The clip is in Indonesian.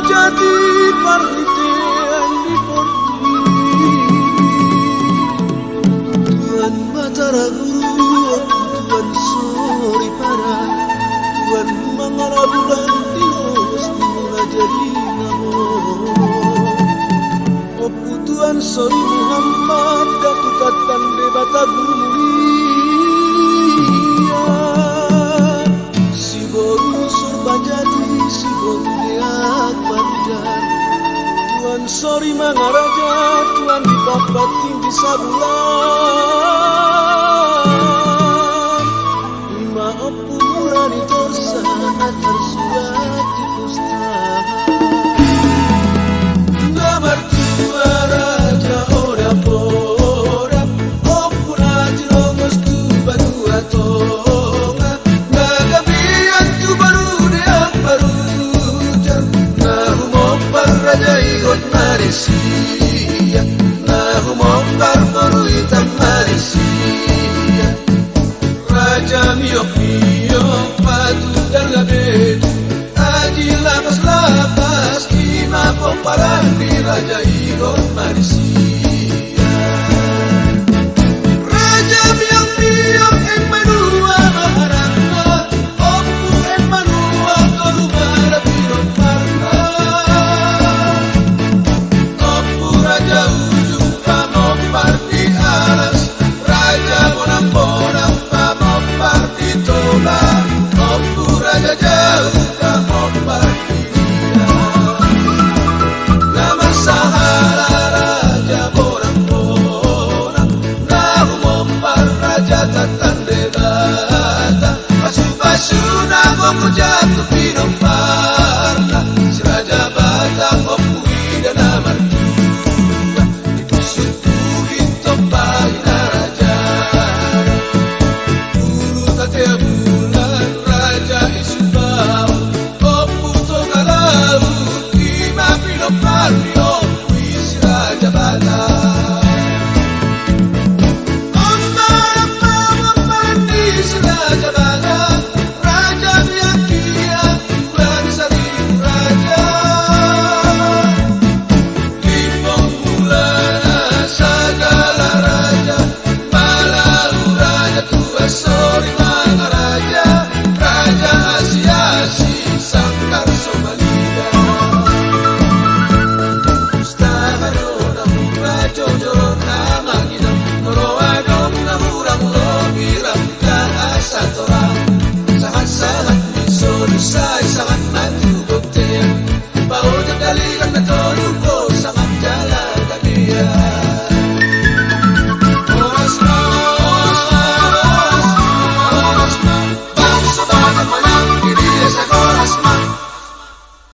jati parhitean di porti Tuan Batara Guru Tuan Sori Para Tuan Mangala Bulan Tilos Mula jadi namo Opu Tuan Sori Muhammad Datukat Tande Bata Guru Mulia Si Boru Surbajati Si Boru Deak Banjar Tuan Sori Mangaraja Tuan di Bapak Tinggi Sabulan Lima Opu Murani Torsa Atar surat di pustaka Namar tua Raja Ora-Ora Opu Raja Longos tu Badua Tonga Nagabian tu baru Deak baru Nahumopar Raja Igot Marisia Nahumopar Boru Hitam Marisia Raja miok-miok patu dan labedu Aji lapas-lapas Kima komparan di Raja Igot Marisia Raja miok-miok en manua maharanga Opu en manua kolumara pirong parna Opu Raja ujung pamopar di alas Raja bonang-bonang pamopar di toba Opu Raja jauh pamopar di dia Nama Sahara Raja bonang-bonang Nahumopar Raja Tatande Bata Pasu-pasu nagoku jatuh pinong parna Si Raja Bata Opu Ida namar juga Itusutuhin topahin Raja Guru Tatea Bulan Raja Isubau Opu Toga Laut Kima pinong parni Opu isi Raja Bata Si Raja Bata Raja Biakia Tuan Saribu Raja Limpong Bulana Sagala Raja Palau Raja Tua Sori Mangaraja Raja Asi-Asi Sangkar Somalida Ustaharona Mura Jojor Namanginam Noroadong Nahurang Logiram Asatorang Sangat-sangat misolusay Sangat matubog tiyan Baon ang daligan na tono ko Sangat jalan kaniya